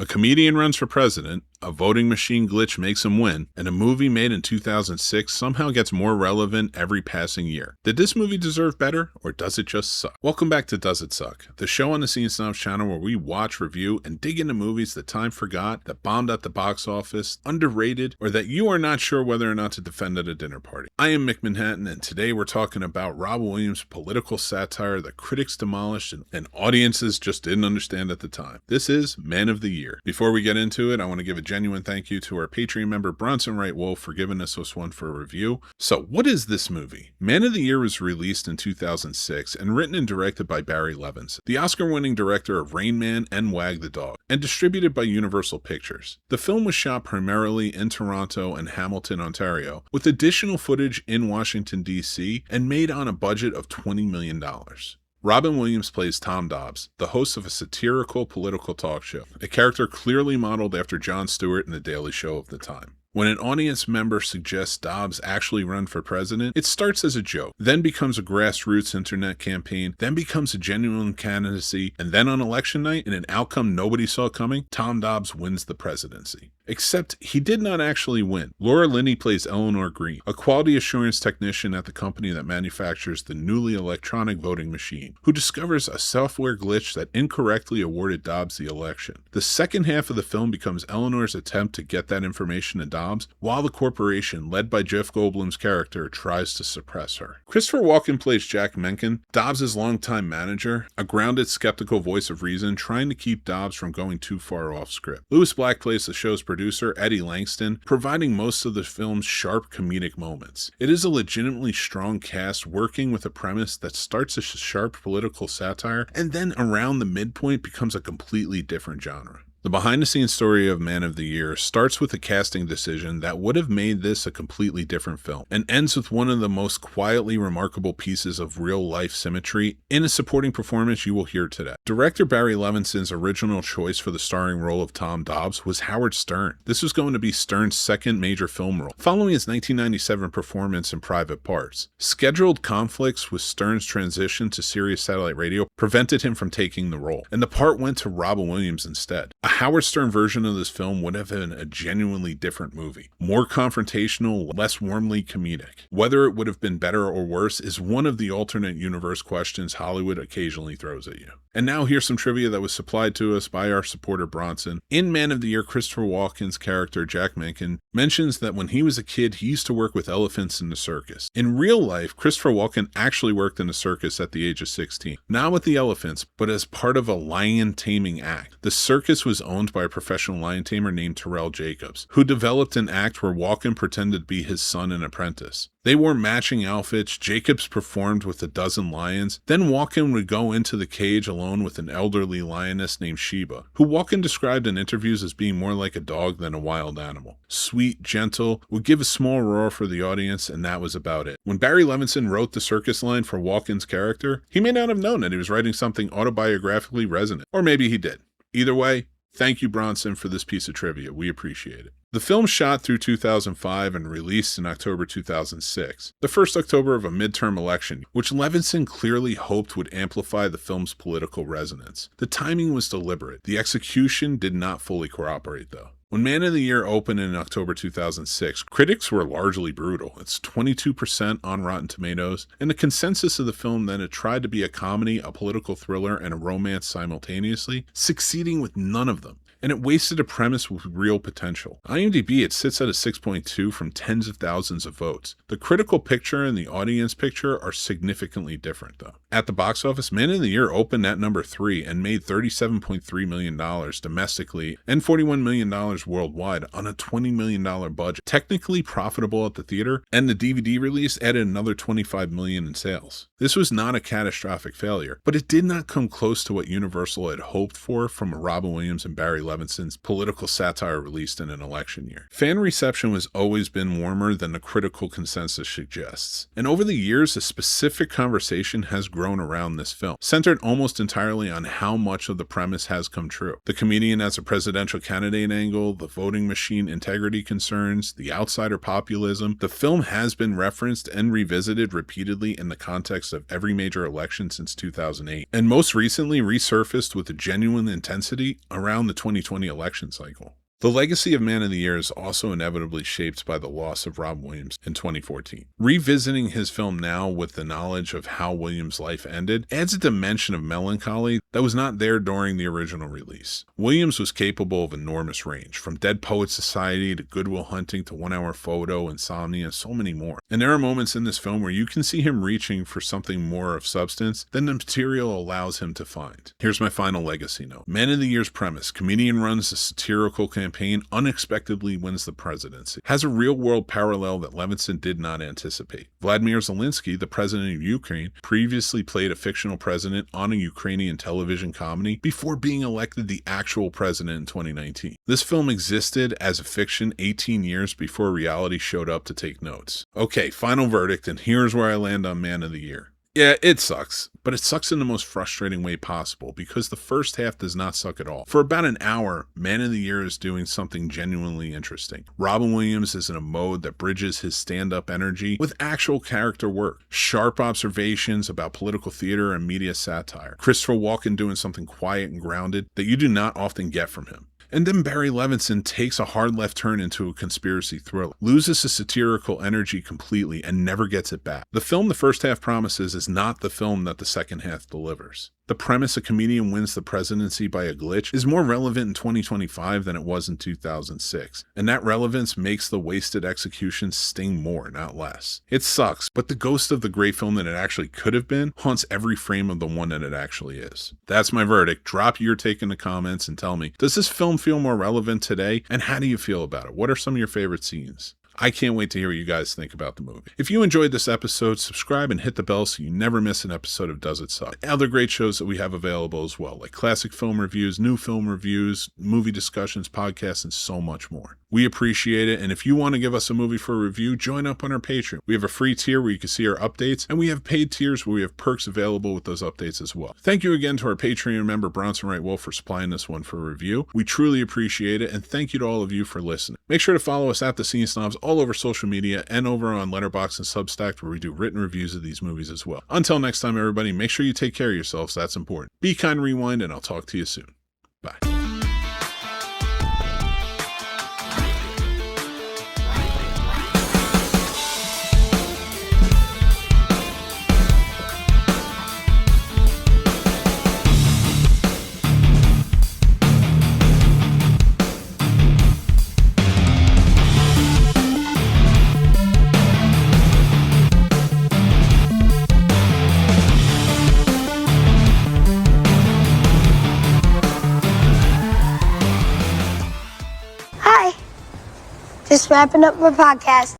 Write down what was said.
A comedian runs for president, a voting machine glitch makes him win, and a movie made in 2006 somehow gets more relevant every passing year. Did this movie deserve better, or does it just suck? Welcome back to Does It Suck, the show on the Snobs channel where we watch, review, and dig into movies that time forgot, that bombed at the box office, underrated, or that you are not sure whether or not to defend at a dinner party. I am Mick Manhattan, and today we're talking about Robin Williams' political satire that critics demolished and audiences just didn't understand at the time. This is Man of the Year. Before we get into it, I want to give a genuine thank you to our Patreon member Bronson Wright-Wolfe for giving us this one for a review. So what is this movie? Man of the Year was released in 2006 and written and directed by Barry Levinson, the Oscar-winning director of Rain Man and Wag the Dog, and distributed by Universal Pictures. The film was shot primarily in Toronto and Hamilton, Ontario, with additional footage in Washington, D.C., and made on a budget of $20 million. Robin Williams plays Tom Dobbs, the host of a satirical political talk show, a character clearly modeled after Jon Stewart in The Daily Show of the time. When an audience member suggests Dobbs actually run for president, it starts as a joke, then becomes a grassroots internet campaign, then becomes a genuine candidacy, and then on election night, in an outcome nobody saw coming, Tom Dobbs wins the presidency. Except he did not actually win. Laura Linney plays Eleanor Green, a quality assurance technician at the company that manufactures the newly electronic voting machine, who discovers a software glitch that incorrectly awarded Dobbs the election. The second half of the film becomes Eleanor's attempt to get that information to Dobbs, while the corporation, led by Jeff Goldblum's character, tries to suppress her. Christopher Walken plays Jack Mencken, Dobbs' longtime manager, a grounded, skeptical voice of reason trying to keep Dobbs from going too far off script. Lewis Black plays the show's producer, Eddie Langston, providing most of the film's sharp comedic moments. It is a legitimately strong cast working with a premise that starts as sharp political satire and then around the midpoint becomes a completely different genre. The behind-the-scenes story of Man of the Year starts with a casting decision that would have made this a completely different film, and ends with one of the most quietly remarkable pieces of real-life symmetry in a supporting performance you will hear today. Director Barry Levinson's original choice for the starring role of Tom Dobbs was Howard Stern. This was going to be Stern's second major film role, following his 1997 performance in Private Parts. Scheduled conflicts with Stern's transition to Sirius Satellite Radio prevented him from taking the role, and the part went to Robin Williams instead. A Howard Stern version of this film would have been a genuinely different movie. More confrontational, less warmly comedic. Whether it would have been better or worse is one of the alternate universe questions Hollywood occasionally throws at you. And now here's some trivia that was supplied to us by our supporter Bronson. In Man of the Year, Christopher Walken's character, Jack Mencken, mentions that when he was a kid, he used to work with elephants in the circus. In real life, Christopher Walken actually worked in a circus at the age of 16. Not with the elephants, but as part of a lion taming act. The circus was owned by a professional lion tamer named Terrell Jacobs, who developed an act where Walken pretended to be his son and apprentice. They wore matching outfits, Jacobs performed with a dozen lions, then Walken would go into the cage alone with an elderly lioness named Sheba, who Walken described in interviews as being more like a dog than a wild animal. Sweet, gentle, would give a small roar for the audience, and that was about it. When Barry Levinson wrote the circus line for Walken's character, he may not have known that he was writing something autobiographically resonant, or maybe he did. Either way, thank you, Bronson, for this piece of trivia. We appreciate it. The film shot through 2005 and released in October 2006, the first October of a midterm election, which Levinson clearly hoped would amplify the film's political resonance. The timing was deliberate. The execution did not fully cooperate, though. When Man of the Year opened in October 2006, critics were largely brutal. It's 22% on Rotten Tomatoes, and the consensus of the film that it tried to be a comedy, a political thriller, and a romance simultaneously, succeeding with none of them. And it wasted a premise with real potential. IMDb, it sits at a 6.2 from tens of thousands of votes. The critical picture and the audience picture are significantly different, though. At the box office, Man of the Year opened at number 3 and made $37.3 million domestically and $41 million worldwide on a $20 million budget. Technically profitable at the theater, and the DVD release added another $25 million in sales. This was not a catastrophic failure, but it did not come close to what Universal had hoped for from a Robin Williams and Barry Levinson's political satire released in an election year. Fan reception has always been warmer than the critical consensus suggests, and over the years, a specific conversation has grown around this film, centered almost entirely on how much of the premise has come true. The comedian as a presidential candidate angle, the voting machine integrity concerns, the outsider populism. The film has been referenced and revisited repeatedly in the context of every major election since 2008, and most recently resurfaced with a genuine intensity around the 2020 2020 election cycle. The legacy of Man of the Year is also inevitably shaped by the loss of Robin Williams in 2014. Revisiting his film now with the knowledge of how Williams' life ended adds a dimension of melancholy that was not there during the original release. Williams was capable of enormous range, from Dead Poets Society to Good Will Hunting to 1 Hour Photo, Insomnia, and so many more. And there are moments in this film where you can see him reaching for something more of substance than the material allows him to find. Here's my final legacy note. Man of the Year's premise: comedian runs a satirical campaign, unexpectedly wins the presidency, has a real-world parallel that Levinson did not anticipate. Vladimir Zelensky, the president of Ukraine, previously played a fictional president on a Ukrainian television comedy before being elected the actual president in 2019. This film existed as a fiction 18 years before reality showed up to take notes. Okay, final verdict, and here's where I land on Man of the Year. Yeah, it sucks, but it sucks in the most frustrating way possible because the first half does not suck at all. For about an hour, Man of the Year is doing something genuinely interesting. Robin Williams is in a mode that bridges his stand-up energy with actual character work, sharp observations about political theater and media satire. Christopher Walken doing something quiet and grounded that you do not often get from him. And then Barry Levinson takes a hard left turn into a conspiracy thriller, loses his satirical energy completely, and never gets it back. The film the first half promises is not the film that the second half delivers. The premise, a comedian wins the presidency by a glitch, is more relevant in 2025 than it was in 2006, and that relevance makes the wasted execution sting more, not less. It sucks, but the ghost of the great film that it actually could have been haunts every frame of the one that it actually is. That's my verdict. Drop your take in the comments and tell me, does this film feel more relevant today, and how do you feel about it? What are some of your favorite scenes? I can't wait to hear what you guys think about the movie. If you enjoyed this episode, subscribe and hit the bell so you never miss an episode of Does It Suck? Other great shows that we have available as well, like classic film reviews, new film reviews, movie discussions, podcasts, and so much more. We appreciate it, and if you want to give us a movie for a review, join up on our Patreon. We have a free tier where you can see our updates, and we have paid tiers where we have perks available with those updates as well. Thank you again to our Patreon member, Bronson Wright-Wolfe, for supplying this one for a review. We truly appreciate it, and thank you to all of you for listening. Make sure to follow us at the Scene Snobs all over social media and over on Letterboxd and Substack, where we do written reviews of these movies as well. Until next time, everybody, make sure you take care of yourselves. That's important. Be kind, rewind, and I'll talk to you soon. Bye. Just wrapping up my podcast.